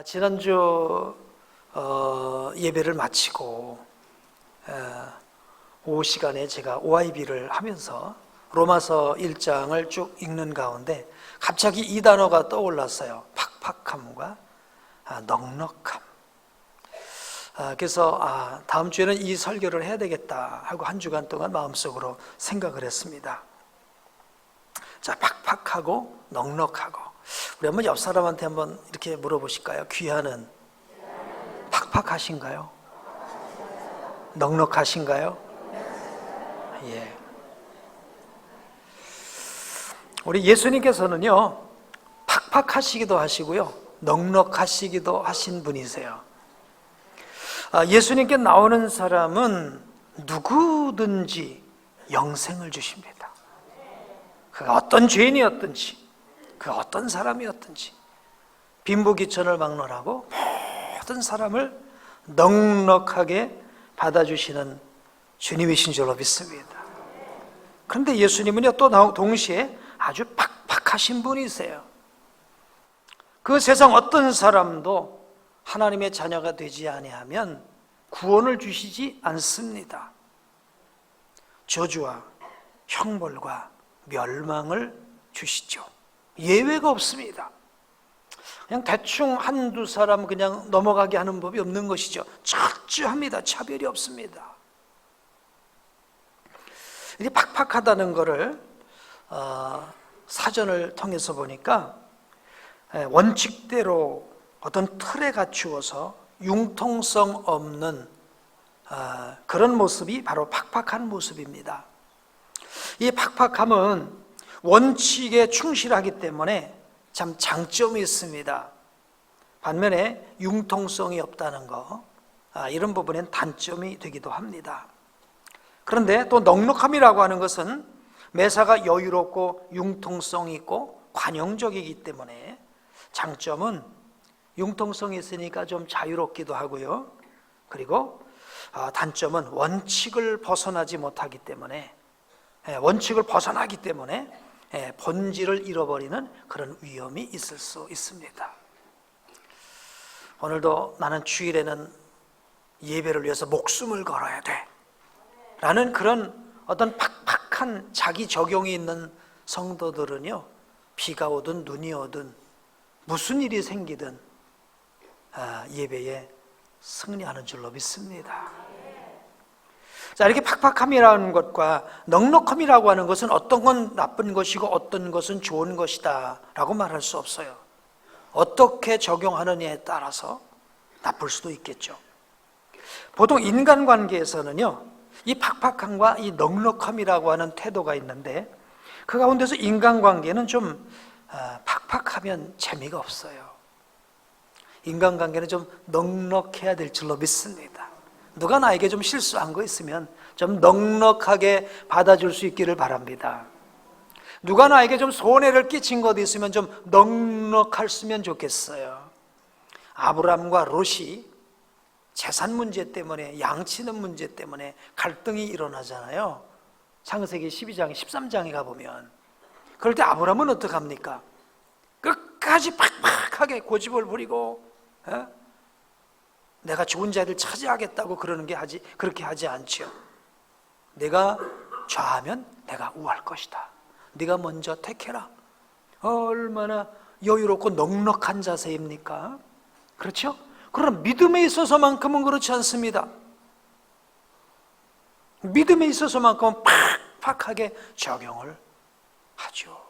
지난주 예배를 마치고 오후 시간에 제가 OIB를 하면서 로마서 1장을 쭉 읽는 가운데 갑자기 이 단어가 떠올랐어요. 팍팍함과 넉넉함. 그래서 다음 주에는 이 설교를 해야 되겠다 하고 한 주간 동안 마음속으로 생각을 했습니다. 자, 팍팍하고 넉넉하고. 우리 한번 옆 사람한테 한번 이렇게 물어보실까요? 귀하는 팍팍하신가요? 넉넉하신가요? 예. 우리 예수님께서는요, 팍팍하시기도 하시고요, 넉넉하시기도 하신 분이세요. 예수님께 나오는 사람은 누구든지 영생을 주십니다. 그가 어떤 죄인이었든지, 그 어떤 사람이었든지 빈부귀천을 막론하고 모든 사람을 넉넉하게 받아주시는 주님이신 줄로 믿습니다. 그런데 예수님은요, 또 동시에 아주 팍팍하신 분이세요. 그 세상 어떤 사람도 하나님의 자녀가 되지 아니하면 구원을 주시지 않습니다. 저주와 형벌과 멸망을 주시죠. 예외가 없습니다. 그냥 대충 한두 사람 그냥 넘어가게 하는 법이 없는 것이죠. 철저합니다. 차별이 없습니다. 이게 팍팍하다는 것을 사전을 통해서 보니까 원칙대로 어떤 틀에 갖추어서 융통성 없는 그런 모습이 바로 팍팍한 모습입니다. 이 팍팍함은 원칙에 충실하기 때문에 참 장점이 있습니다. 반면에 융통성이 없다는 거, 이런 부분엔 단점이 되기도 합니다. 그런데 또 넉넉함이라고 하는 것은 매사가 여유롭고 융통성이 있고 관용적이기 때문에 장점은 융통성이 있으니까 좀 자유롭기도 하고요. 그리고 단점은 원칙을 벗어나기 때문에 본질을 잃어버리는 그런 위험이 있을 수 있습니다. 오늘도 나는 주일에는 예배를 위해서 목숨을 걸어야 돼 라는 그런 어떤 팍팍한 자기 적용이 있는 성도들은요, 비가 오든 눈이 오든 무슨 일이 생기든 예배에 승리하는 줄로 믿습니다. 자, 이렇게 팍팍함이라는 것과 넉넉함이라고 하는 것은 어떤 건 나쁜 것이고 어떤 것은 좋은 것이다 라고 말할 수 없어요. 어떻게 적용하느냐에 따라서 나쁠 수도 있겠죠. 보통 인간관계에서는요, 이 팍팍함과 이 넉넉함이라고 하는 태도가 있는데 그 가운데서 인간관계는 좀 팍팍하면 재미가 없어요. 인간관계는 좀 넉넉해야 될 줄로 믿습니다. 누가 나에게 좀 실수한 거 있으면 좀 넉넉하게 받아줄 수 있기를 바랍니다. 누가 나에게 좀 손해를 끼친 것 있으면 좀 넉넉했으면 좋겠어요. 아브람과 롯이 재산 문제 때문에, 양치는 문제 때문에 갈등이 일어나잖아요. 창세기 12장, 13장에 가보면. 그럴 때 아브람은 어떡합니까? 끝까지 팍팍하게 고집을 부리고 내가 좋은 자리를 차지하겠다고 그렇게 하지 않죠. 내가 좌하면 내가 우할 것이다. 네가 먼저 택해라. 얼마나 여유롭고 넉넉한 자세입니까? 그렇죠? 그러나 믿음에 있어서만큼은 그렇지 않습니다. 믿음에 있어서만큼은 팍팍하게 적용을 하죠.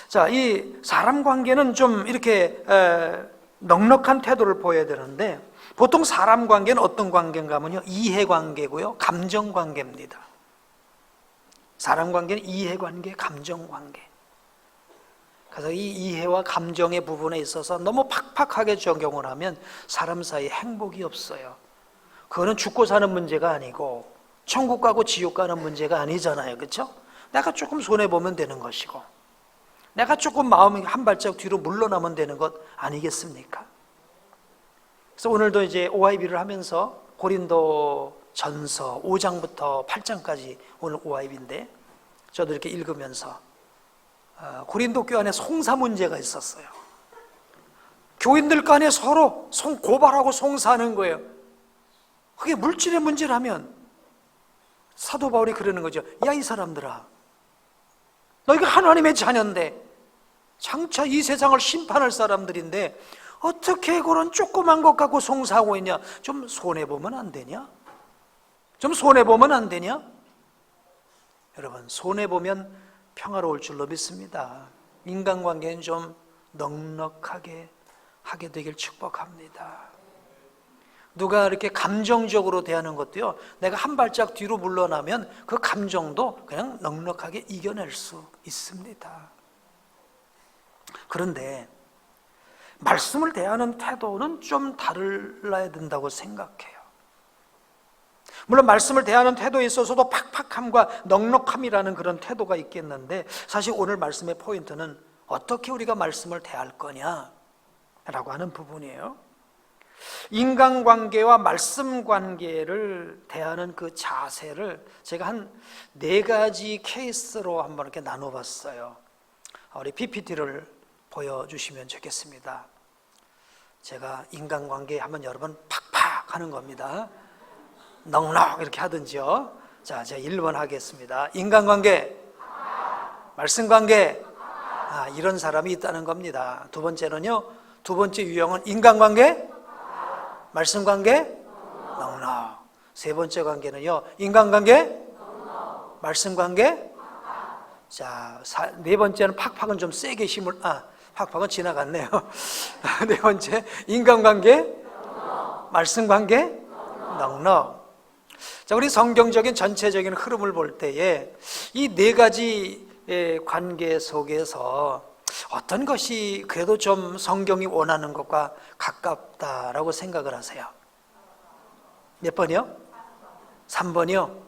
자, 이 사람 관계는 좀 이렇게 넉넉한 태도를 보여야 되는데 보통 사람 관계는 어떤 관계인가 하면요, 이해관계고요, 감정관계입니다. 사람 관계는 이해관계, 감정관계. 그래서 이 이해와 감정의 부분에 있어서 너무 팍팍하게 적용을 하면 사람 사이에 행복이 없어요. 그거는 죽고 사는 문제가 아니고 천국 가고 지옥 가는 문제가 아니잖아요. 그렇죠? 내가 조금 손해보면 되는 것이고 내가 조금 마음이 한 발짝 뒤로 물러나면 되는 것 아니겠습니까? 그래서 오늘도 이제 OIB를 하면서 고린도 전서 5장부터 8장까지 오늘 OIB인데 저도 이렇게 읽으면서 고린도 교회 안에 송사 문제가 있었어요. 교인들 간에 서로 고발하고 송사하는 거예요. 그게 물질의 문제라면 사도 바울이 그러는 거죠. 야, 이 사람들아, 너희가 하나님의 자녀인데, 장차 이 세상을 심판할 사람들인데 어떻게 그런 조그만 것 갖고 송사하고 있냐? 좀 손해보면 안 되냐? 좀 손해보면 안 되냐? 여러분, 손해보면 평화로울 줄로 믿습니다. 인간관계는 좀 넉넉하게 하게 되길 축복합니다. 누가 이렇게 감정적으로 대하는 것도요, 내가 한 발짝 뒤로 물러나면 그 감정도 그냥 넉넉하게 이겨낼 수 있습니다. 그런데 말씀을 대하는 태도는 좀 달라야 된다고 생각해요. 물론 말씀을 대하는 태도에 있어서도 팍팍함과 넉넉함이라는 그런 태도가 있겠는데, 사실 오늘 말씀의 포인트는 어떻게 우리가 말씀을 대할 거냐라고 하는 부분이에요. 인간관계와 말씀 관계를 대하는 그 자세를 제가 한 4가지 케이스로 한번 이렇게 나눠봤어요. 우리 PPT를 보여주시면 좋겠습니다. 제가 인간관계 하면 여러분 팍팍 하는 겁니다. 넉넉 이렇게 하든지요. 자, 제가 1번 하겠습니다. 인간관계, 말씀관계, 이런 사람이 있다는 겁니다. 두 번째는요, 두 번째 유형은 인간관계, 말씀관계, 넉넉. 세 번째 관계는요, 인간관계, 말씀관계. 자, 네 번째는 팍팍은 좀 세게 힘을, 팍팍은 지나갔네요. 네 번째, 인간관계, 말씀관계, 넉넉. 자, 우리 성경적인 전체적인 흐름을 볼 때에 이 4가지 관계 속에서 어떤 것이 그래도 좀 성경이 원하는 것과 가깝다라고 생각을 하세요? 몇 번이요? 3번이요?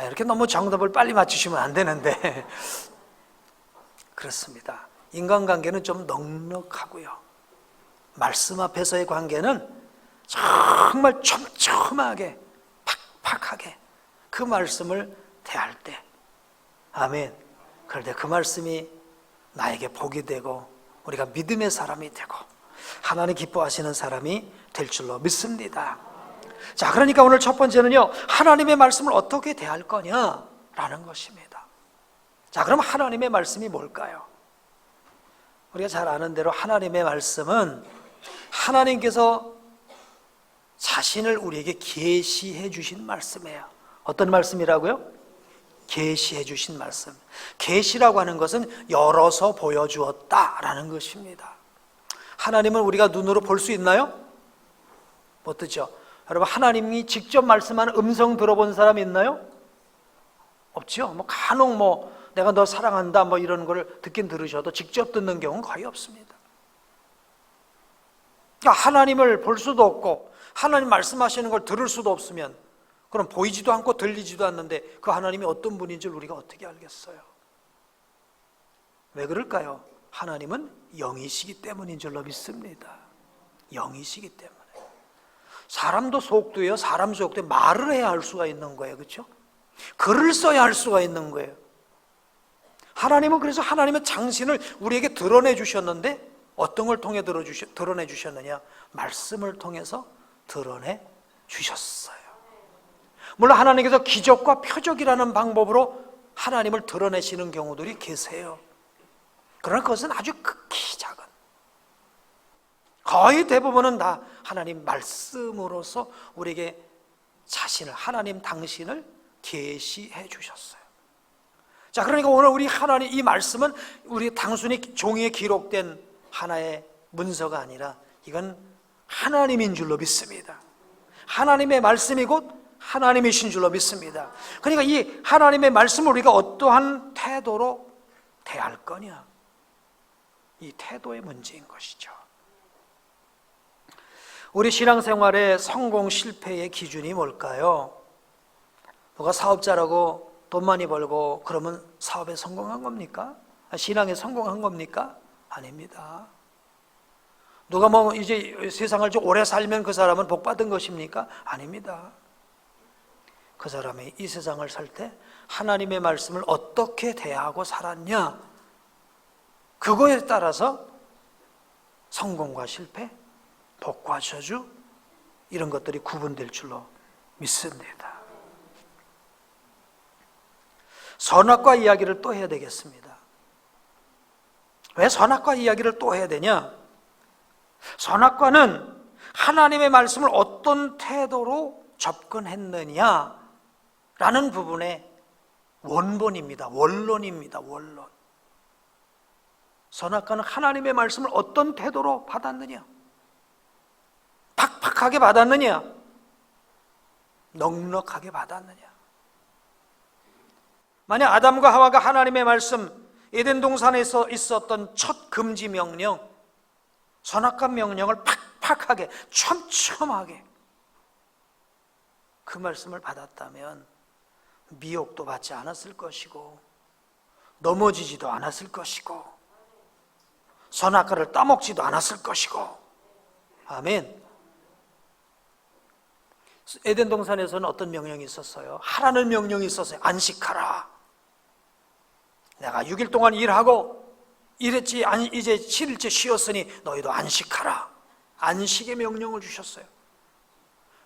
이렇게 너무 정답을 빨리 맞추시면 안 되는데 그렇습니다. 인간관계는 좀 넉넉하고요, 말씀 앞에서의 관계는 정말 촘촘하게 팍팍하게 그 말씀을 대할 때, 아멘, 그럴 때 그 말씀이 나에게 복이 되고 우리가 믿음의 사람이 되고 하나님 기뻐하시는 사람이 될 줄로 믿습니다. 자, 그러니까 오늘 첫 번째는요, 하나님의 말씀을 어떻게 대할 거냐라는 것입니다. 자, 그럼 하나님의 말씀이 뭘까요? 우리가 잘 아는 대로 하나님의 말씀은 하나님께서 자신을 우리에게 계시해 주신 말씀이에요. 어떤 말씀이라고요? 계시해 주신 말씀. 계시라고 하는 것은 열어서 보여주었다라는 것입니다. 하나님은 우리가 눈으로 볼 수 있나요? 못 듣죠? 여러분, 하나님이 직접 말씀하는 음성 들어본 사람 있나요? 없죠. 간혹 내가 너 사랑한다 이런 걸 듣긴 들으셔도 직접 듣는 경우는 거의 없습니다. 그러니까 하나님을 볼 수도 없고 하나님 말씀하시는 걸 들을 수도 없으면 그럼 보이지도 않고 들리지도 않는데 그 하나님이 어떤 분인지 우리가 어떻게 알겠어요? 왜 그럴까요? 하나님은 영이시기 때문인 줄로 믿습니다. 영이시기 때문에. 사람도 속도예요. 사람 속도에 말을 해야 할 수가 있는 거예요. 그렇죠? 글을 써야 할 수가 있는 거예요. 하나님은 그래서 하나님의 장신을 우리에게 드러내 주셨는데 어떤 걸 통해 드러내 주셨느냐? 말씀을 통해서 드러내 주셨어요. 물론 하나님께서 기적과 표적이라는 방법으로 하나님을 드러내시는 경우들이 계세요. 그러나 그것은 아주 극히 작은, 거의 대부분은 다 하나님 말씀으로서 우리에게 자신을, 하나님 당신을 계시해 주셨어요. 자, 그러니까 오늘 우리 하나님 이 말씀은 우리 단순히 종이에 기록된 하나의 문서가 아니라 이건 하나님인 줄로 믿습니다. 하나님의 말씀이 곧 하나님이신 줄로 믿습니다. 그러니까 이 하나님의 말씀을 우리가 어떠한 태도로 대할 거냐, 이 태도의 문제인 것이죠. 우리 신앙생활의 성공 실패의 기준이 뭘까요? 누가 사업자라고 돈 많이 벌고 그러면 사업에 성공한 겁니까? 신앙에 성공한 겁니까? 아닙니다. 누가 이제 세상을 좀 오래 살면 그 사람은 복 받은 것입니까? 아닙니다. 그 사람이 이 세상을 살 때 하나님의 말씀을 어떻게 대하고 살았냐, 그거에 따라서 성공과 실패, 복과 저주, 이런 것들이 구분될 줄로 믿습니다. 선악과 이야기를 또 해야 되겠습니다. 왜 선악과 이야기를 또 해야 되냐? 선악과는 하나님의 말씀을 어떤 태도로 접근했느냐라는 부분의 원본입니다. 원론입니다. 원론. 선악과는 하나님의 말씀을 어떤 태도로 받았느냐? 팍팍하게 받았느냐? 넉넉하게 받았느냐? 만약 아담과 하와가 하나님의 말씀, 에덴 동산에서 있었던 첫 금지 명령, 선악과 명령을 팍팍하게, 촘촘하게 그 말씀을 받았다면 미혹도 받지 않았을 것이고 넘어지지도 않았을 것이고 선악과를 따먹지도 않았을 것이고. 아멘. 에덴 동산에서는 어떤 명령이 있었어요? 하라는 명령이 있었어요. 안식하라. 내가 6일 동안 일하고 이랬지, 이제 7일째 쉬었으니 너희도 안식하라. 안식의 명령을 주셨어요.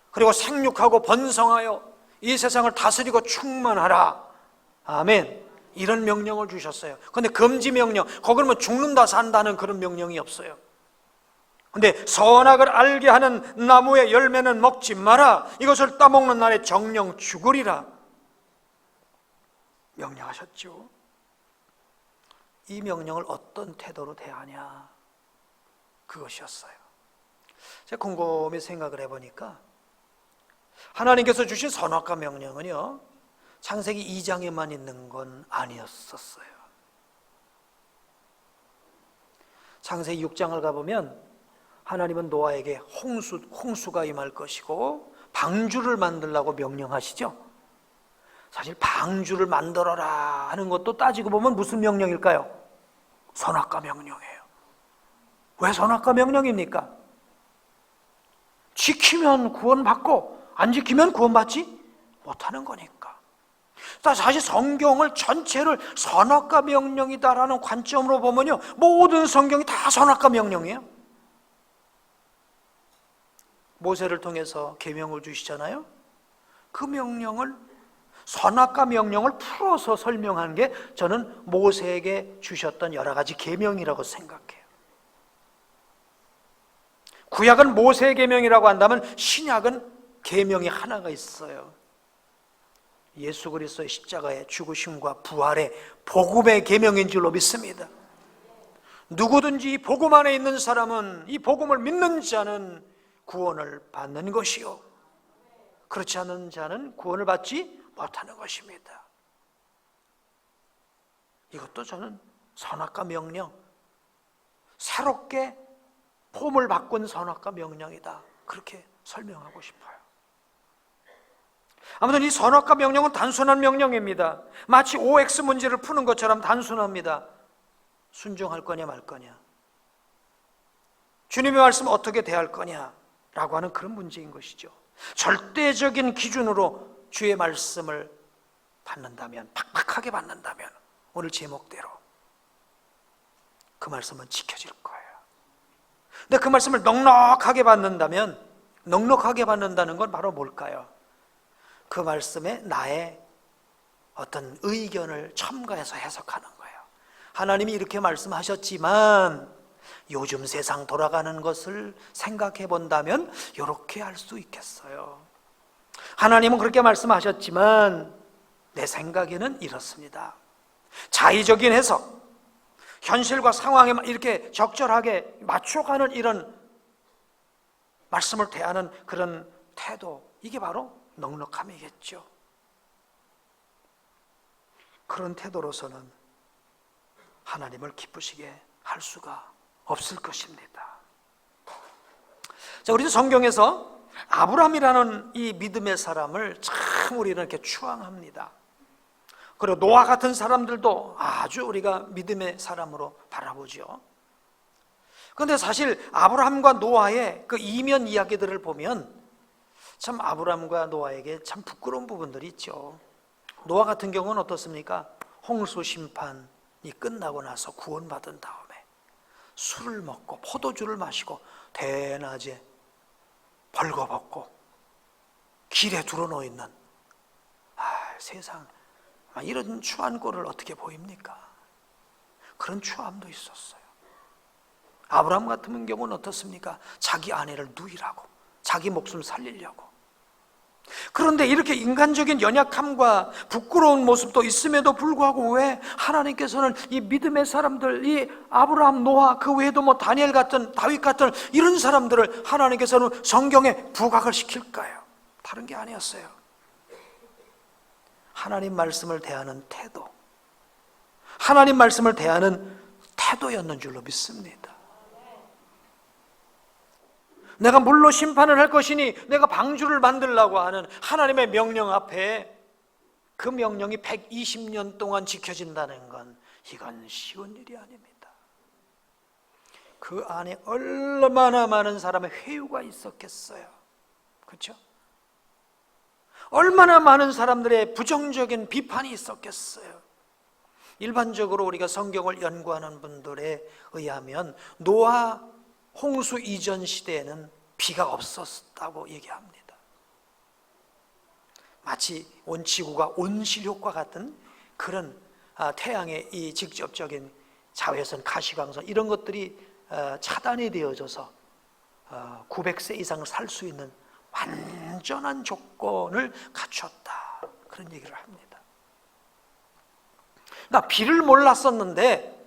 그리고 생육하고 번성하여 이 세상을 다스리고 충만하라. 아멘. 이런 명령을 주셨어요. 그런데 금지 명령, 거기는 죽는다 산다는 그런 명령이 없어요. 근데 선악을 알게 하는 나무의 열매는 먹지 마라. 이것을 따먹는 날에 정령 죽으리라 명령하셨죠. 이 명령을 어떤 태도로 대하냐, 그것이었어요. 제가 곰곰이 생각을 해보니까 하나님께서 주신 선악과 명령은요, 창세기 2장에만 있는 건 아니었었어요. 창세기 6장을 가보면 하나님은 노아에게 홍수가 임할 것이고 방주를 만들라고 명령하시죠. 사실 방주를 만들어라 하는 것도 따지고 보면 무슨 명령일까요? 선악과 명령이에요. 왜 선악과 명령입니까? 지키면 구원받고 안 지키면 구원받지 못하는 거니까. 사실 성경을 전체를 선악과 명령이다라는 관점으로 보면요, 모든 성경이 다 선악과 명령이에요. 모세를 통해서 계명을 주시잖아요. 그 명령을, 선악과 명령을 풀어서 설명한 게 저는 모세에게 주셨던 여러 가지 계명이라고 생각해요. 구약은 모세의 계명이라고 한다면 신약은 계명이 하나가 있어요. 예수 그리스도의 십자가의 죽으심과 부활의 복음의 계명인 줄로 믿습니다. 누구든지 이 복음 안에 있는 사람은, 이 복음을 믿는 자는 구원을 받는 것이요, 그렇지 않은 자는 구원을 받지 못하는 것입니다. 이것도 저는 선악과 명령, 새롭게 폼을 바꾼 선악과 명령이다, 그렇게 설명하고 싶어요. 아무튼 이 선악과 명령은 단순한 명령입니다. 마치 OX 문제를 푸는 것처럼 단순합니다. 순종할 거냐 말 거냐, 주님의 말씀 어떻게 대할 거냐 라고 하는 그런 문제인 것이죠. 절대적인 기준으로 주의 말씀을 받는다면, 팍팍하게 받는다면 오늘 제목대로 그 말씀은 지켜질 거예요. 근데 그 말씀을 넉넉하게 받는다면, 넉넉하게 받는다는 건 바로 뭘까요? 그 말씀에 나의 어떤 의견을 첨가해서 해석하는 거예요. 하나님이 이렇게 말씀하셨지만 요즘 세상 돌아가는 것을 생각해 본다면 이렇게 할 수 있겠어요. 하나님은 그렇게 말씀하셨지만 내 생각에는 이렇습니다. 자의적인 해석, 현실과 상황에 이렇게 적절하게 맞춰가는 이런 말씀을 대하는 그런 태도, 이게 바로 넉넉함이겠죠. 그런 태도로서는 하나님을 기쁘시게 할 수가 없을 것입니다. 자, 우리도 성경에서 아브라함이라는 이 믿음의 사람을 참 우리는 이렇게 추앙합니다. 그리고 노아 같은 사람들도 아주 우리가 믿음의 사람으로 바라보죠. 그런데 사실 아브라함과 노아의 그 이면 이야기들을 보면 참 아브라함과 노아에게 참 부끄러운 부분들이 있죠. 노아 같은 경우는 어떻습니까? 홍수 심판이 끝나고 나서 구원받은 다음에 술을 먹고 포도주를 마시고 대낮에 벌거벗고 길에 두러놓여 있는 세상, 이런 추한 꼴을 어떻게 보입니까? 그런 추함도 있었어요. 아브라함 같은 경우는 어떻습니까? 자기 아내를 누이라고, 자기 목숨 살리려고. 그런데 이렇게 인간적인 연약함과 부끄러운 모습도 있음에도 불구하고 왜 하나님께서는 이 믿음의 사람들, 이 아브라함, 노아, 그 외에도 뭐 다니엘 같은, 다윗 같은 이런 사람들을 하나님께서는 성경에 부각을 시킬까요? 다른 게 아니었어요. 하나님 말씀을 대하는 태도, 하나님 말씀을 대하는 태도였는 줄로 믿습니다. 내가 물로 심판을 할 것이니 내가 방주를 만들라고 하는 하나님의 명령 앞에 그 명령이 120년 동안 지켜진다는 건 이건 쉬운 일이 아닙니다. 그 안에 얼마나 많은 사람의 회유가 있었겠어요. 그렇죠? 얼마나 많은 사람들의 부정적인 비판이 있었겠어요. 일반적으로 우리가 성경을 연구하는 분들에 의하면 노아 홍수 이전 시대에는 비가 없었다고 얘기합니다. 마치 온 지구가 온실효과 같은 그런 태양의 이 직접적인 자외선, 가시광선 이런 것들이 차단이 되어져서 900세 이상 살 수 있는 완전한 조건을 갖췄다, 그런 얘기를 합니다. 나 비를 몰랐었는데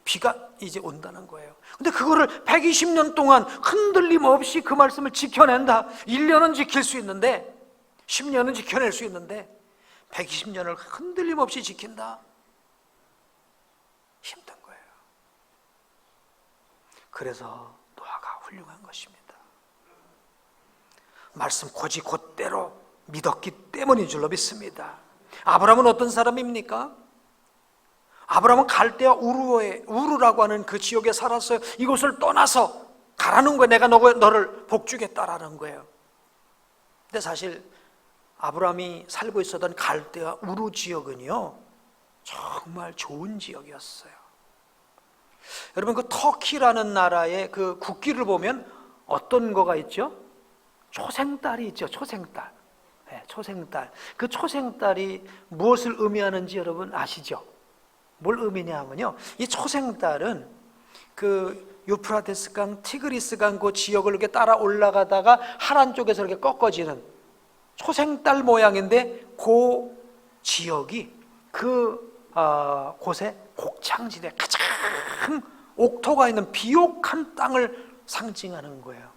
비가 이제 온다는 거예요. 근데 그거를 120년 동안 흔들림 없이 그 말씀을 지켜낸다. 1년은 지킬 수 있는데 10년은 지켜낼 수 있는데 120년을 흔들림 없이 지킨다? 힘든 거예요. 그래서 노아가 훌륭한 것입니다. 말씀 곧이곧대로 믿었기 때문인 줄로 믿습니다. 아브라함은 어떤 사람입니까? 아브라함은 갈대아 우르라고 하는 그 지역에 살았어요. 이곳을 떠나서 가라는 거예요. 내가 너를 복주겠다라는 거예요. 근데 사실 아브라함이 살고 있었던 갈대아 우르 지역은요, 정말 좋은 지역이었어요. 여러분, 그 터키라는 나라의 그 국기를 보면 어떤 거가 있죠? 초생달이 있죠. 초생달. 네, 초생달. 그 초생달이 무엇을 의미하는지 여러분 아시죠? 뭘 의미냐면요, 이 초생달은 그 유프라테스 강, 티그리스 강 그 지역을 이렇게 따라 올라가다가 하란 쪽에서 이렇게 꺾어지는 초생달 모양인데, 그 지역이 그 곳에 곡창지대, 가장 옥토가 있는 비옥한 땅을 상징하는 거예요.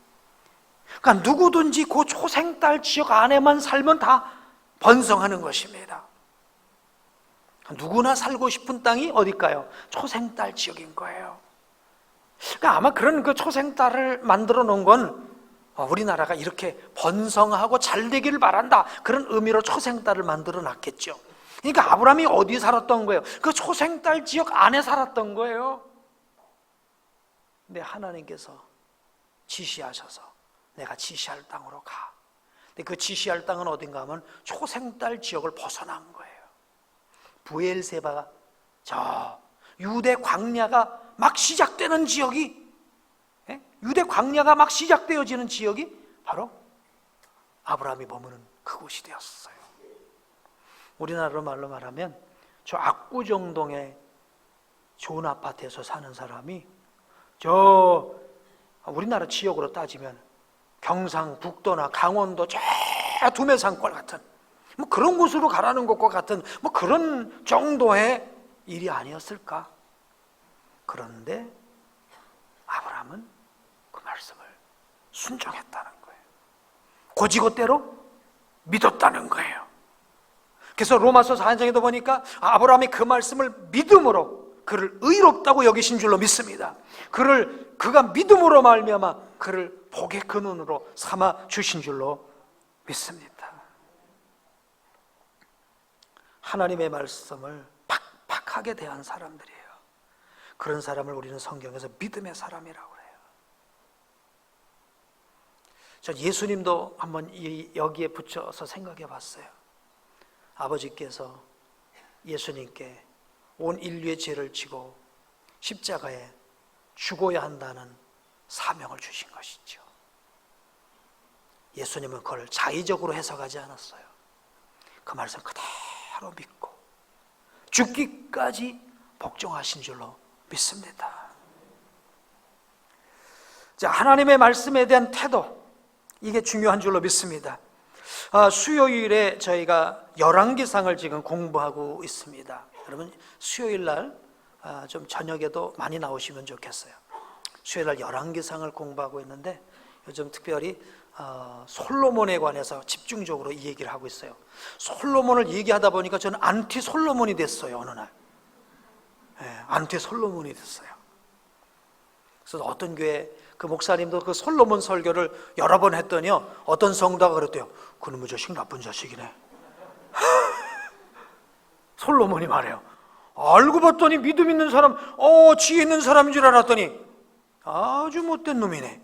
그러니까 누구든지 그 초생달 지역 안에만 살면 다 번성하는 것입니다. 누구나 살고 싶은 땅이 어딜까요? 초생달 지역인 거예요. 그러니까 아마 그런 그 초생달을 만들어 놓은 건 우리나라가 이렇게 번성하고 잘 되기를 바란다, 그런 의미로 초생달을 만들어 놨겠죠. 그러니까 아브라함이 어디 살았던 거예요? 그 초생달 지역 안에 살았던 거예요. 근데 하나님께서 지시하셔서 내가 지시할 땅으로 가. 근데 그 지시할 땅은 어딘가 하면 초생달 지역을 벗어난 거예요. 부엘세바, 저 유대 광야가 막 시작되는 지역이, 유대 광야가 막 시작되어지는 지역이 바로 아브라함이 머무는 그곳이 되었어요. 우리나라로 말로 말하면 저 압구정동에 좋은 아파트에서 사는 사람이 저 우리나라 지역으로 따지면 경상북도나 강원도 저 두메산골 같은 뭐 그런 곳으로 가라는 것과 같은 뭐 그런 정도의 일이 아니었을까? 그런데 아브라함은 그 말씀을 순종했다는 거예요. 곧이곧대로 믿었다는 거예요. 그래서 로마서 4장에도 보니까 아브라함이 그 말씀을 믿음으로 그를 의롭다고 여기신 줄로 믿습니다. 그가 믿음으로 말미암아 그를 복의 근원으로 삼아 주신 줄로 믿습니다. 하나님의 말씀을 팍팍하게 대한 사람들이에요. 그런 사람을 우리는 성경에서 믿음의 사람이라고 해요. 전 예수님도 한번 여기에 붙여서 생각해 봤어요. 아버지께서 예수님께 온 인류의 죄를 지고 십자가에 죽어야 한다는 사명을 주신 것이죠. 예수님은 그걸 자의적으로 해석하지 않았어요. 그 말씀 그대로 믿고 죽기까지 복종하신 줄로 믿습니다. 자, 하나님의 말씀에 대한 태도, 이게 중요한 줄로 믿습니다. 수요일에 저희가 열왕기상을 지금 공부하고 있습니다. 여러분 수요일 날 좀 저녁에도 많이 나오시면 좋겠어요. 수요일 날 열왕기상을 공부하고 있는데 요즘 특별히 솔로몬에 관해서 집중적으로 이 얘기를 하고 있어요. 솔로몬을 얘기하다 보니까 저는 안티 솔로몬이 됐어요. 어느 날 안티 솔로몬이 됐어요. 그래서 어떤 교회 그 목사님도 그 솔로몬 설교를 여러 번 했더니요, 어떤 성도가 그랬대요. 그놈의 자식 나쁜 자식이네. 솔로몬이 말해요. 알고 봤더니 믿음 있는 사람, 지혜 있는 사람인 줄 알았더니 아주 못된 놈이네.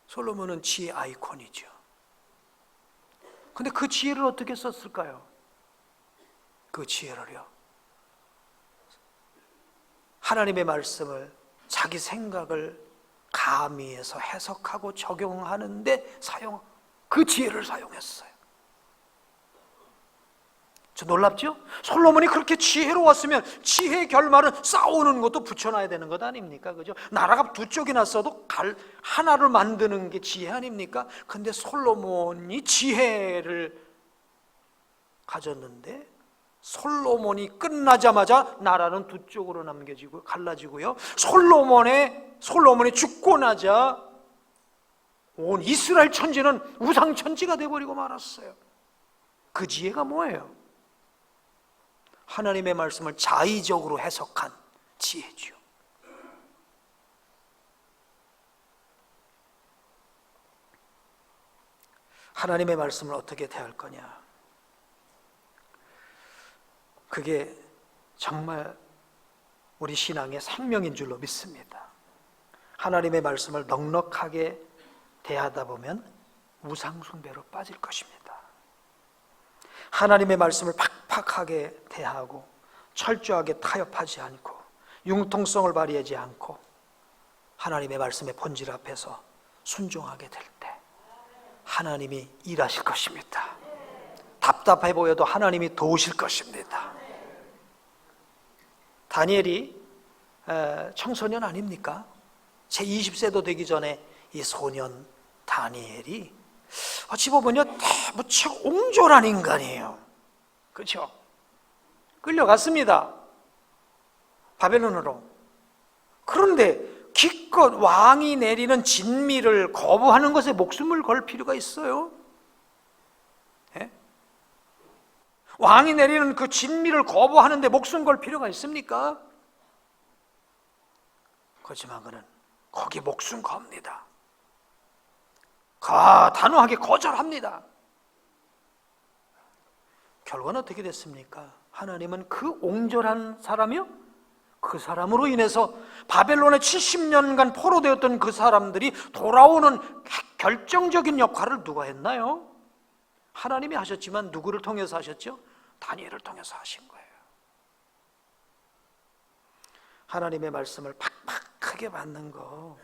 솔로몬은 지혜 아이콘이죠. 근데 그 지혜를 어떻게 썼을까요? 그 지혜를요, 하나님의 말씀을 자기 생각을 가미해서 해석하고 적용하는데 그 지혜를 사용했어요. 저 놀랍죠? 솔로몬이 그렇게 지혜로웠으면 지혜의 결말은 싸우는 것도 붙여놔야 되는 것 아닙니까? 그죠? 나라가 두 쪽이 났어도 하나를 만드는 게 지혜 아닙니까? 근데 솔로몬이 지혜를 가졌는데 솔로몬이 끝나자마자 나라는 두 쪽으로 갈라지고요. 솔로몬이 죽고 나자 온 이스라엘 천지는 우상 천지가 되어버리고 말았어요. 그 지혜가 뭐예요? 하나님의 말씀을 자의적으로 해석한 지혜죠. 하나님의 말씀을 어떻게 대할 거냐? 그게 정말 우리 신앙의 생명인 줄로 믿습니다. 하나님의 말씀을 넉넉하게 대하다 보면 우상숭배로 빠질 것입니다. 하나님의 말씀을 팍팍하게 대하고 철저하게 타협하지 않고 융통성을 발휘하지 않고 하나님의 말씀의 본질 앞에서 순종하게 될 때 하나님이 일하실 것입니다. 답답해 보여도 하나님이 도우실 것입니다. 다니엘이 청소년 아닙니까? 제 20세도 되기 전에 이 소년 다니엘이 어찌 보면요, 무척 옹졸한 인간이에요. 그렇죠? 끌려갔습니다, 바벨론으로. 그런데 기껏 왕이 내리는 진미를 거부하는 것에 목숨을 걸 필요가 있어요? 예? 왕이 내리는 그 진미를 거부하는데 목숨 걸 필요가 있습니까? 그렇지만 그는 거기 목숨 겁니다. 단호하게 거절합니다. 결과는 어떻게 됐습니까? 하나님은 그 옹졸한 사람이요, 그 사람으로 인해서 바벨론에 70년간 포로되었던 그 사람들이 돌아오는 결정적인 역할을 누가 했나요? 하나님이 하셨지만 누구를 통해서 하셨죠? 다니엘을 통해서 하신 거예요. 하나님의 말씀을 팍팍하게 받는 거,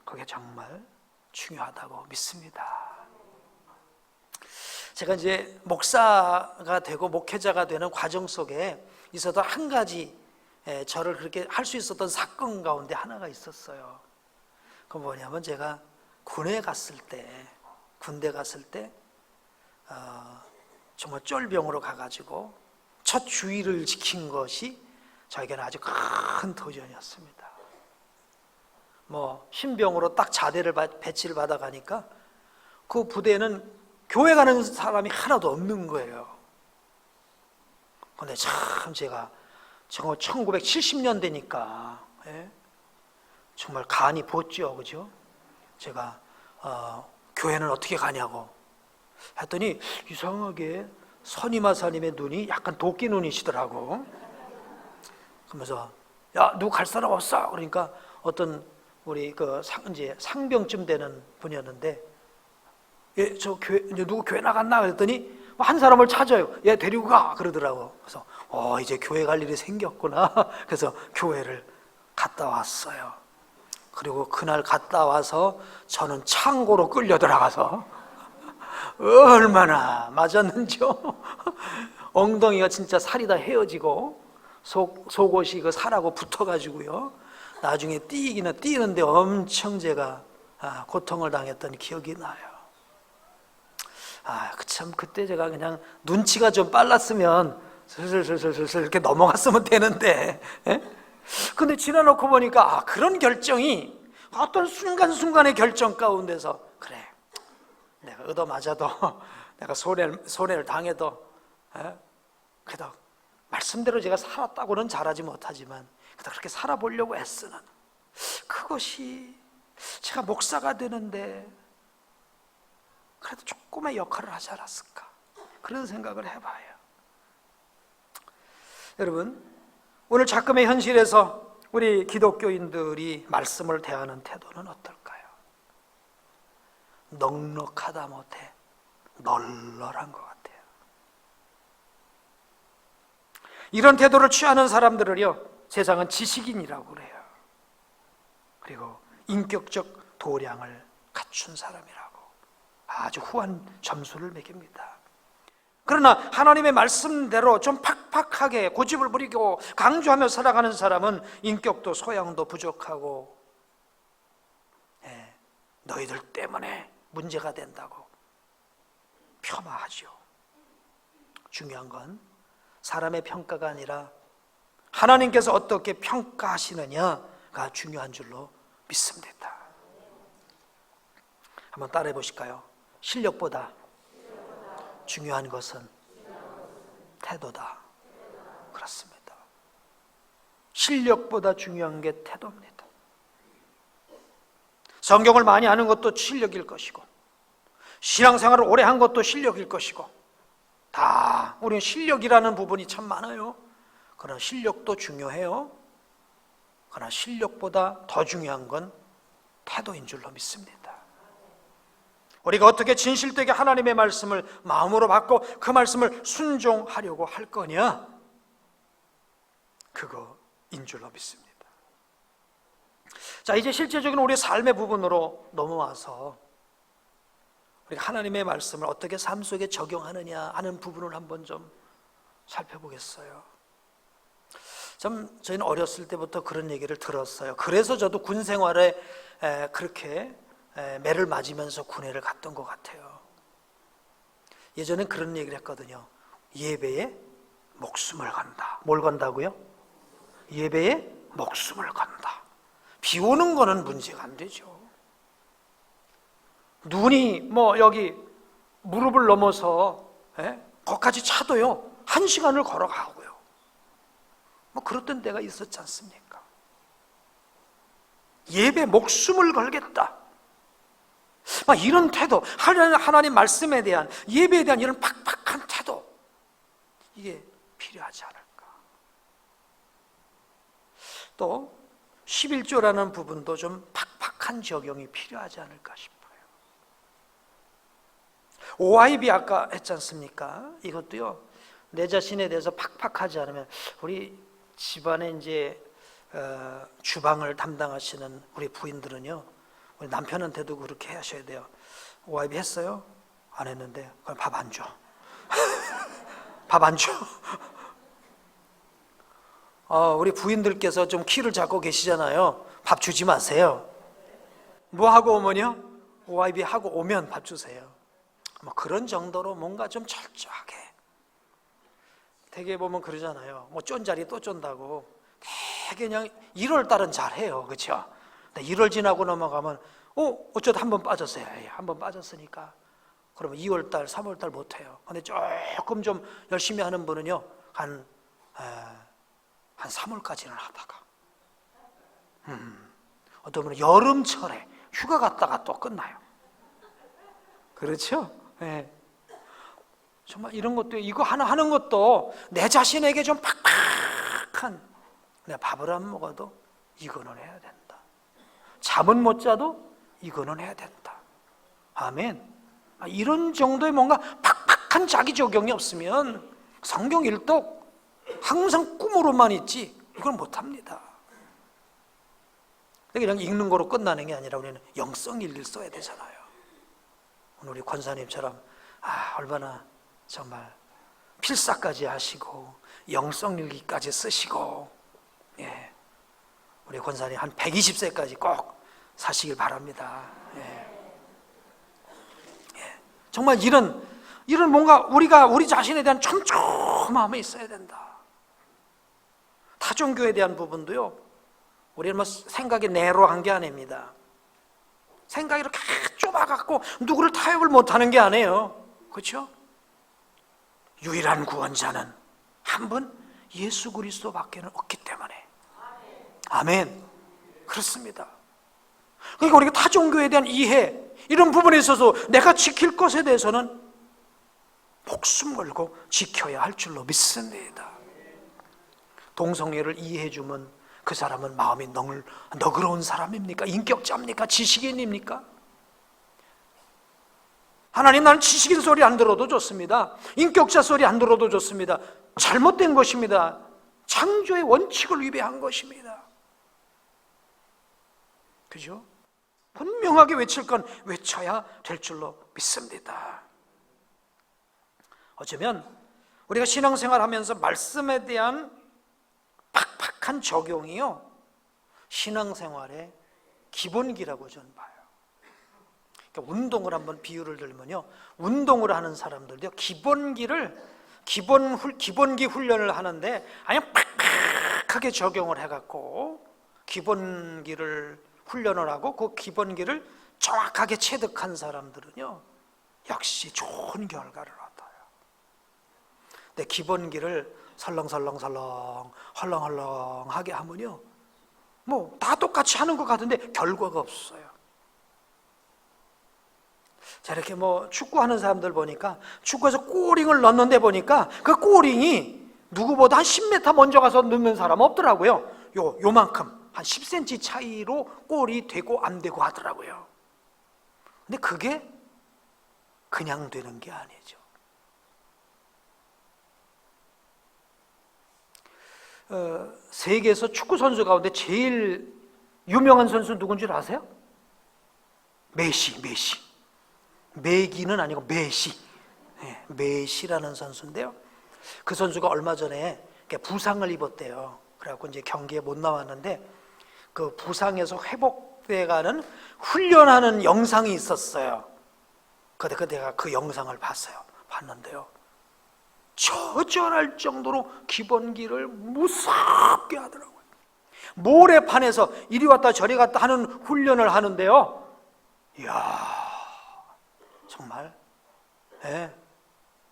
그게 정말 중요하다고 믿습니다. 제가 이제 목사가 되고 목회자가 되는 과정 속에 있어도 한 가지 저를 그렇게 할 수 있었던 사건 가운데 하나가 있었어요. 그 뭐냐면 제가 군대 갔을 때 정말 쫄병으로 가가지고 첫 주의를 지킨 것이 저에게는 아주 큰 도전이었습니다. 신병으로 딱 자대를 배치를 받아가니까 그 부대에는 교회 가는 사람이 하나도 없는 거예요. 근데 참 제가 1970년대니까 정말 간이 부었죠, 그죠? 제가 교회는 어떻게 가냐고 했더니 이상하게 선임하사님의 눈이 약간 도끼 눈이시더라고. 그러면서 야, 누구 갈 사람 없어? 그러니까 어떤 우리 이제 상병쯤 되는 분이었는데, 저 교회, 이제 누구 교회 나갔나? 그랬더니 한 사람을 찾아요. 얘 데리고 가 그러더라고. 그래서 이제 교회 갈 일이 생겼구나. 그래서 교회를 갔다 왔어요. 그리고 그날 갔다 와서 저는 창고로 끌려 들어가서 얼마나 맞았는지요. 엉덩이가 진짜 살이 다 헤어지고 속옷이 그 살하고 붙어가지고요. 나중에 뛰는데 엄청 제가 고통을 당했던 기억이 나요. 참 그때 제가 그냥 눈치가 좀 빨랐으면 슬슬 이렇게 넘어갔으면 되는데, 근데 지나놓고 보니까 그런 결정이 어떤 순간순간의 결정 가운데서, 그래, 내가 얻어맞아도 내가 손해를 당해도 그래도 말씀대로 제가 살았다고는 잘하지 못하지만 그래도 그렇게 살아보려고 애쓰는 그것이, 제가 목사가 되는데 그래도 조금의 역할을 하지 않았을까, 그런 생각을 해봐요. 여러분, 오늘 작금의 현실에서 우리 기독교인들이 말씀을 대하는 태도는 어떨까요? 넉넉하다 못해 널널한 것 같아요. 이런 태도를 취하는 사람들을요, 세상은 지식인이라고 그래요. 그리고 인격적 도량을 갖춘 사람이라고 아주 후한 점수를 매깁니다. 그러나 하나님의 말씀대로 좀 팍팍하게 고집을 부리고 강조하며 살아가는 사람은 인격도 소양도 부족하고, 너희들 때문에 문제가 된다고 폄하하죠. 중요한 건 사람의 평가가 아니라 하나님께서 어떻게 평가하시느냐가 중요한 줄로 믿습니다. 한번 따라해 보실까요? 실력보다 중요한 것은 태도다. 그렇습니다. 실력보다 중요한 게 태도입니다. 성경을 많이 아는 것도 실력일 것이고, 신앙생활을 오래 한 것도 실력일 것이고, 다 우리는 실력이라는 부분이 참 많아요. 그러나 실력도 중요해요. 그러나 실력보다 더 중요한 건 태도인 줄로 믿습니다. 우리가 어떻게 진실되게 하나님의 말씀을 마음으로 받고 그 말씀을 순종하려고 할 거냐, 그거인 줄로 믿습니다. 자, 이제 실제적인 우리 삶의 부분으로 넘어와서 우리가 하나님의 말씀을 어떻게 삶 속에 적용하느냐 하는 부분을 한번 좀 살펴보겠어요. 저희는 어렸을 때부터 그런 얘기를 들었어요. 그래서 저도 군 생활에 그렇게 매를 맞으면서 군회를 갔던 것 같아요. 예전엔 그런 얘기를 했거든요. 예배에 목숨을 건다. 뭘 건다고요? 예배에 목숨을 건다. 비 오는 거는 문제가 안 되죠. 눈이 여기 무릎을 넘어서 거기까지 차도요 1시간을 걸어가고요. 그랬던 때가 있었지 않습니까? 예배 목숨을 걸겠다. 이런 태도, 하나님 말씀에 대한, 예배에 대한 이런 팍팍한 태도, 이게 필요하지 않을까. 또 11조라는 부분도 좀 팍팍한 적용이 필요하지 않을까 싶어요. OIB 아까 했지 않습니까? 이것도요, 내 자신에 대해서 팍팍하지 않으면, 우리 집안에 이제 주방을 담당하시는 우리 부인들은요, 우리 남편한테도 그렇게 하셔야 돼요. OIB 했어요? 안 했는데 그럼 밥 안 줘. 밥 안 줘. 우리 부인들께서 좀 키를 잡고 계시잖아요. 밥 주지 마세요. 뭐 하고 오면요? OIB 하고 오면 밥 주세요. 그런 정도로 뭔가 좀 철저하게. 되게 보면 그러잖아요. 쫀자리 또 쫀다고. 되게 그냥 1월 달은 잘해요. 그렇죠? 1월 지나고 넘어가면 어쩌다 한 번 빠졌어요. 한 번 빠졌으니까 그러면 2월 달, 3월 달 못해요. 근데 조금 좀 열심히 하는 분은요 한 3월까지는 하다가 어떤 분은 여름철에 휴가 갔다가 또 끝나요. 그렇죠? 네. 정말 이런 것도, 이거 하나 하는 것도 내 자신에게 좀 팍팍한, 내가 밥을 안 먹어도 이거는 해야 된다. 잠은 못 자도 이거는 해야 된다. 아멘. 이런 정도의 뭔가 팍팍한 팍팍한 자기 적용이 없으면 성경 일독 항상 꿈으로만 있지 이걸 못합니다. 그냥 읽는 거로 끝나는 게 아니라 우리는 영성 일기를 써야 되잖아요. 오늘 우리 권사님처럼 얼마나 정말 필사까지 하시고 영성 일기까지 쓰시고, 예, 우리 권사님 한 120세까지 꼭 사시길 바랍니다. 예. 예. 정말 이런 뭔가 우리가 우리 자신에 대한 촘촘함이 있어야 된다. 타종교에 대한 부분도요, 우리는 뭐 생각이 내로한 게 아닙니다. 생각이 이렇게 좁아갖고 누구를 타협을 못하는 게 아니에요. 그렇죠? 유일한 구원자는 한 분 예수 그리스도밖에는 없기 때문에. 아멘. 그렇습니다. 그러니까 우리가 타종교에 대한 이해, 이런 부분에 있어서 내가 지킬 것에 대해서는 목숨 걸고 지켜야 할 줄로 믿습니다. 동성애를 이해해 주면 그 사람은 마음이 너그러운 사람입니까? 인격자입니까? 지식인입니까? 하나님, 나는 지식인 소리 안 들어도 좋습니다. 인격자 소리 안 들어도 좋습니다. 잘못된 것입니다. 창조의 원칙을 위배한 것입니다. 그죠? 분명하게 외칠 건 외쳐야 될 줄로 믿습니다. 어쩌면 우리가 신앙생활하면서 말씀에 대한 팍팍한 적용이요, 신앙생활의 기본기라고 저는 봐요. 그러니까 운동을 한번 비유를 들면요, 운동을 하는 사람들도 기본기 훈련을 하는데 그냥 팍팍하게 적용을 해갖고 기본기를 훈련을 하고 그 기본기를 정확하게 체득한 사람들은요, 역시 좋은 결과를 얻어요. 근데 기본기를 설렁설렁설렁 헐렁헐렁하게 하면요, 뭐 다 똑같이 하는 것 같은데 결과가 없어요. 자, 이렇게 뭐 축구하는 사람들 보니까 축구에서 골링을 넣는데 보니까 그 골링이 누구보다 한 10m 먼저 가서 넣는 사람 없더라고요. 요만큼 한 10cm 차이로 골이 되고 안 되고 하더라고요. 근데 그게 그냥 되는 게 아니죠. 세계에서 축구 선수 가운데 제일 유명한 선수 누군 줄 아세요? 메시. 메기는 아니고 메시. 네, 메시라는 선수인데요. 그 선수가 얼마 전에 부상을 입었대요. 그래갖고 이제 경기에 못 나왔는데 그 부상에서 회복돼가는 훈련하는 영상이 있었어요. 근데 내가 그 영상을 봤는데요, 처절할 정도로 기본기를 무섭게 하더라고요. 모래판에서 이리 왔다 저리 갔다 하는 훈련을 하는데요, 이야, 정말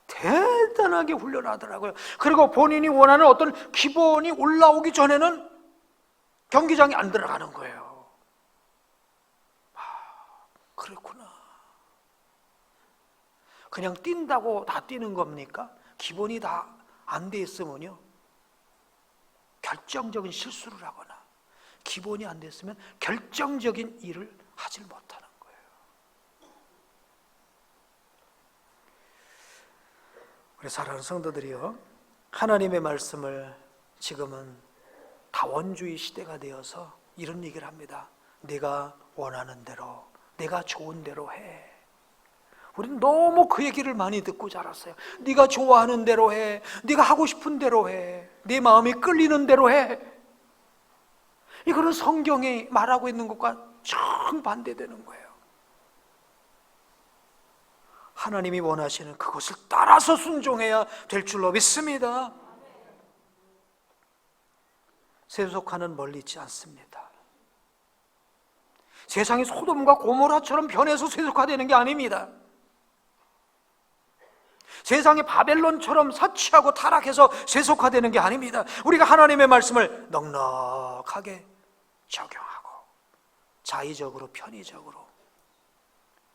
대단하게 훈련하더라고요. 그리고 본인이 원하는 어떤 기본이 올라오기 전에는 경기장에 안 들어가는 거예요. 그렇구나. 그냥 뛴다고 다 뛰는 겁니까? 기본이 다 안 돼 있으면요, 결정적인 실수를 하거나 기본이 안 됐으면 결정적인 일을 하지 못하는 거예요. 우리 사랑하는 성도들이요, 하나님의 말씀을 지금은 다원주의 시대가 되어서 이런 얘기를 합니다. 내가 원하는 대로, 내가 좋은 대로 해. 우리는 너무 그 얘기를 많이 듣고 자랐어요. 네가 좋아하는 대로 해, 네가 하고 싶은 대로 해, 네 마음이 끌리는 대로 해. 이거는 성경이 말하고 있는 것과 정반대되는 거예요. 하나님이 원하시는 그것을 따라서 순종해야 될 줄로 믿습니다. 세속화는 멀리 있지 않습니다. 세상이 소돔과 고모라처럼 변해서 세속화되는 게 아닙니다. 세상이 바벨론처럼 사치하고 타락해서 세속화되는 게 아닙니다. 우리가 하나님의 말씀을 넉넉하게 적용하고 자의적으로, 편의적으로,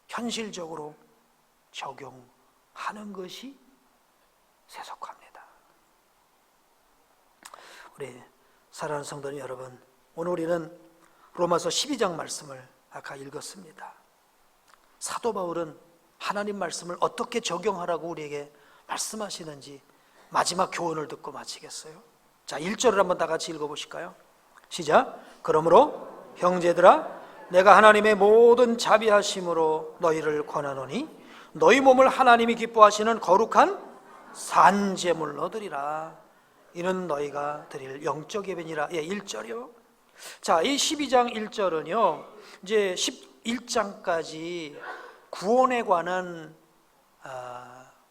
현실적으로 적용하는 것이 세속화입니다. 우리 사랑하는 성도님 여러분, 오늘 우리는 로마서 12장 말씀을 아까 읽었습니다. 사도 바울은 하나님 말씀을 어떻게 적용하라고 우리에게 말씀하시는지 마지막 교훈을 듣고 마치겠어요. 자, 1절을 한번 다 같이 읽어보실까요? 시작. 그러므로 형제들아, 내가 하나님의 모든 자비하심으로 너희를 권하노니 너희 몸을 하나님이 기뻐하시는 거룩한 산제물로 드리라. 이는 너희가 드릴 영적 예배니라. 1절이요. 자, 이 12장 1절은요, 이제 11장까지 구원에 관한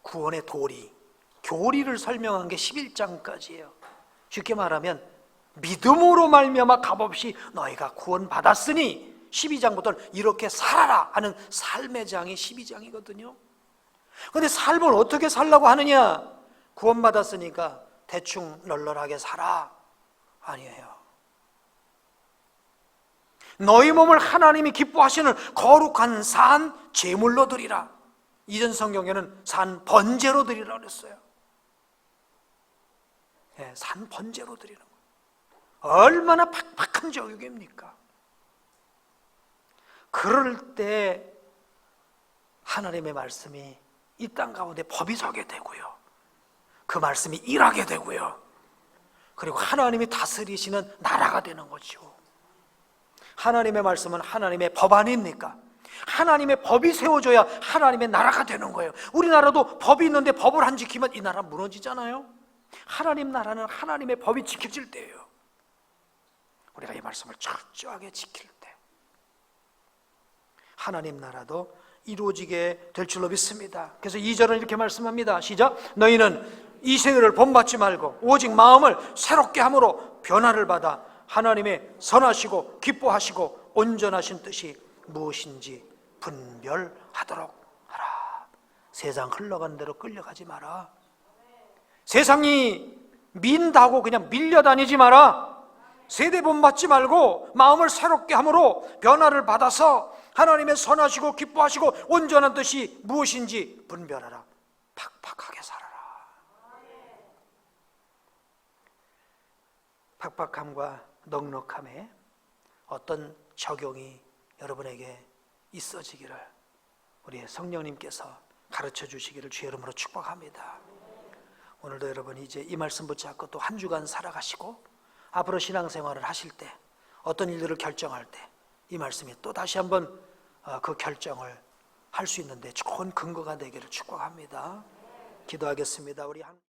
구원의 교리를 설명한 게 11장까지예요. 쉽게 말하면 믿음으로 말미암아 값없이 너희가 구원받았으니 12장부터는 이렇게 살아라 하는 삶의 장이 12장이거든요. 그런데 삶을 어떻게 살라고 하느냐? 구원받았으니까 대충 널널하게 살아. 아니에요. 너희 몸을 하나님이 기뻐하시는 거룩한 산 제물로 드리라. 이전 성경에는 산 번제로 드리라 그랬어요. 네, 산 번제로 드리는 거예요. 얼마나 팍팍한 적용입니까? 그럴 때 하나님의 말씀이 이 땅 가운데 법이 서게 되고요, 그 말씀이 일하게 되고요, 그리고 하나님이 다스리시는 나라가 되는 거죠. 하나님의 말씀은 하나님의 법 아닙니까? 하나님의 법이 세워져야 하나님의 나라가 되는 거예요. 우리나라도 법이 있는데 법을 안 지키면 이 나라 무너지잖아요. 하나님 나라는 하나님의 법이 지켜질 때예요. 우리가 이 말씀을 철저하게 지킬 때 하나님 나라도 이루어지게 될 줄로 믿습니다. 그래서 2절은 이렇게 말씀합니다. 시작. 너희는 이 세대를 본받지 말고 오직 마음을 새롭게 함으로 변화를 받아 하나님의 선하시고 기뻐하시고 온전하신 뜻이 무엇인지 분별하도록 하라. 세상 흘러가는 대로 끌려가지 마라. 세상이 민다고 그냥 밀려다니지 마라. 세대 본받지 말고 마음을 새롭게 함으로 변화를 받아서 하나님의 선하시고 기뻐하시고 온전한 뜻이 무엇인지 분별하라. 팍팍하게 살아라. 팍팍함과 넉넉함에 어떤 적용이 여러분에게 있어지기를 우리 성령님께서 가르쳐 주시기를 주의 이름으로 축복합니다. 오늘도 여러분이 이제 이 말씀 붙잡고 또 한 주간 살아가시고 앞으로 신앙생활을 하실 때 어떤 일들을 결정할 때 이 말씀이 또 다시 한번 그 결정을 할 수 있는데 좋은 근거가 되기를 축복합니다. 기도하겠습니다. 우리